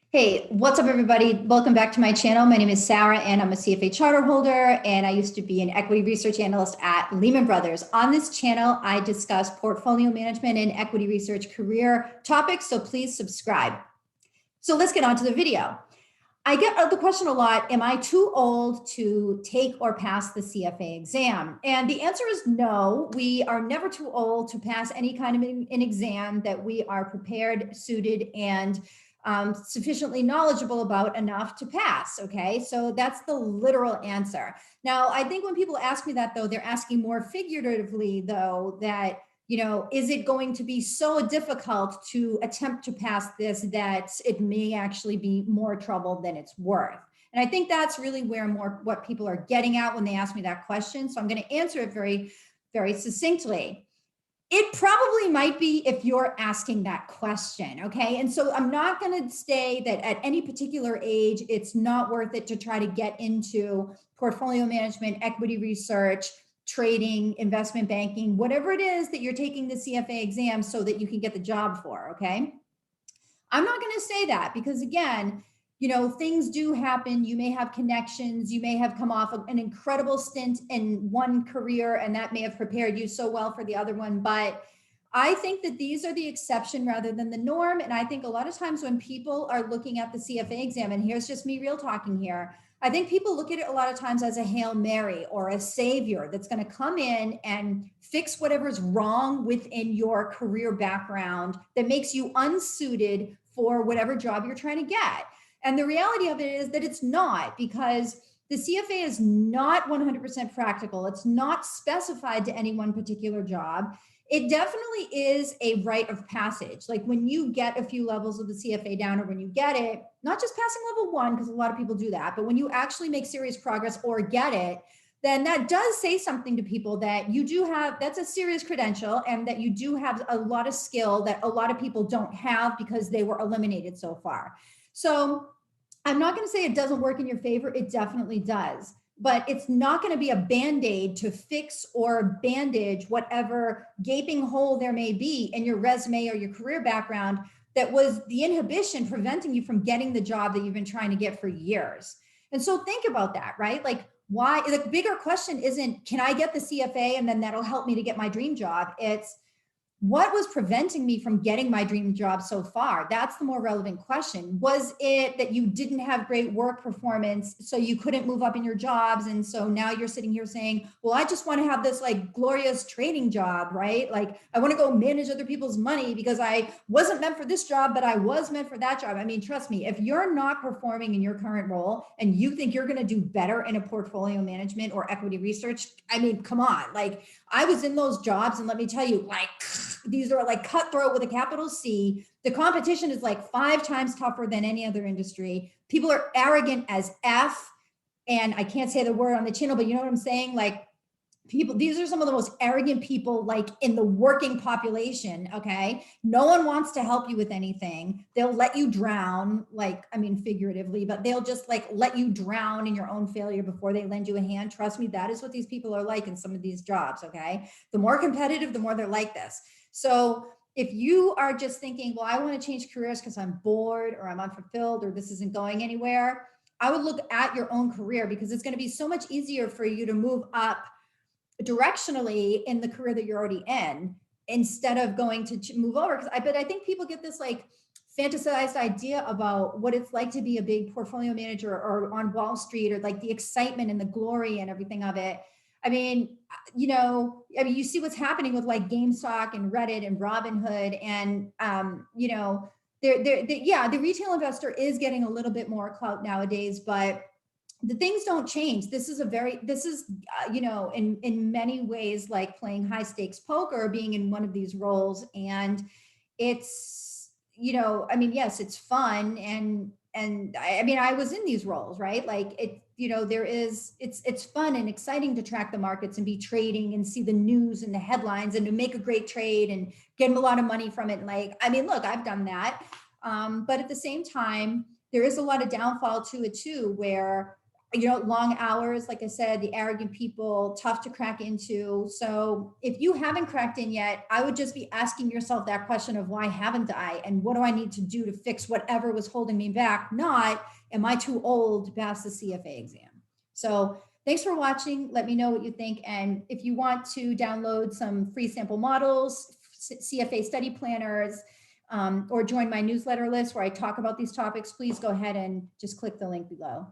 Hey, what's up, everybody? Welcome back to my channel. My name is Sarah, and I'm a CFA charter holder, and I used to be an equity research analyst at Lehman Brothers. On this channel, I discuss portfolio management and equity research career topics, so please subscribe. So let's get on to the video. I get the question a lot, am I too old to take or pass the CFA exam? And the answer is no. We are never too old to pass any kind of an exam that we are prepared, suited, and sufficiently knowledgeable about enough to pass. Okay, so that's the literal answer. Now, I think when people ask me that, though, they're asking more figuratively, though, that is it going to be so difficult to attempt to pass this that it may actually be more trouble than it's worth? And I think that's really where what people are getting at when they ask me that question. So I'm going to answer it very, very succinctly. It probably might be if you're asking that question, okay? And so I'm not going to say that at any particular age, it's not worth it to try to get into portfolio management, equity research, trading, investment banking, whatever it is that you're taking the CFA exam so that you can get the job for, okay? I'm not going to say that because, again, things do happen. You may have connections. You may have come off an incredible stint in one career, and that may have prepared you so well for the other one. But I think that these are the exception rather than the norm. And I think a lot of times when people are looking at the CFA exam, and here's just me real talking here, I think people look at it a lot of times as a Hail Mary or a savior that's going to come in and fix whatever's wrong within your career background that makes you unsuited for whatever job you're trying to get. And the reality of it is that it's not, because the CFA is not 100% practical. It's not specified to any one particular job. It definitely is a rite of passage. Like when you get a few levels of the CFA down, or when you get it, not just passing level 1, because a lot of people do that, but when you actually make serious progress or get it, then that does say something to people that you do have, that's a serious credential, and that you do have a lot of skill that a lot of people don't have because they were eliminated so far. So I'm not going to say it doesn't work in your favor. It definitely does. But it's not going to be a Band-Aid to fix or bandage whatever gaping hole there may be in your resume or your career background that was the inhibition preventing you from getting the job that you've been trying to get for years. And so think about that, right? Like, why? The bigger question isn't, can I get the CFA and then that'll help me to get my dream job? It's, what was preventing me from getting my dream job so far? That's the more relevant question. Was it that you didn't have great work performance, so you couldn't move up in your jobs? And so now you're sitting here saying, well, I just want to have this like glorious trading job, right? Like I want to go manage other people's money because I wasn't meant for this job, but I was meant for that job. I mean, trust me, if you're not performing in your current role and you think you're going to do better in a portfolio management or equity research, I mean, come on. Like I was in those jobs, and let me tell you, like, these are like cutthroat with a capital C. The competition is like 5 times tougher than any other industry. People are arrogant as F. And I can't say the word on the channel, but you know what I'm saying? Like people, these are some of the most arrogant people like in the working population. Okay. No one wants to help you with anything. They'll let you drown, like, I mean, figuratively, but they'll just like let you drown in your own failure before they lend you a hand. Trust me, that is what these people are like in some of these jobs. Okay. The more competitive, the more they're like this. So if you are just thinking, well, I want to change careers because I'm bored or I'm unfulfilled or this isn't going anywhere, I would look at your own career, because it's going to be so much easier for you to move up directionally in the career that you're already in instead of going to move over. But I think people get this like fantasized idea about what it's like to be a big portfolio manager or on Wall Street, or like the excitement and the glory and everything of it. I mean, you see what's happening with like GameStop and Reddit and Robinhood, and the retail investor is getting a little bit more clout nowadays, but the things don't change. This is in many ways like playing high stakes poker, being in one of these roles. And it's, yes, it's fun. And I mean, I was in these roles, right? Like it's fun and exciting to track the markets and be trading and see the news and the headlines and to make a great trade and get a lot of money from it. And like, I mean, look, I've done that. But at the same time, there is a lot of downfall to it too, where long hours, like I said, the arrogant people, tough to crack into. So if you haven't cracked in yet, I would just be asking yourself that question of why haven't I? And what do I need to do to fix whatever was holding me back? Not, am I too old to pass the CFA exam? So thanks for watching. Let me know what you think. And if you want to download some free sample models, CFA study planners, or join my newsletter list where I talk about these topics, please go ahead and just click the link below.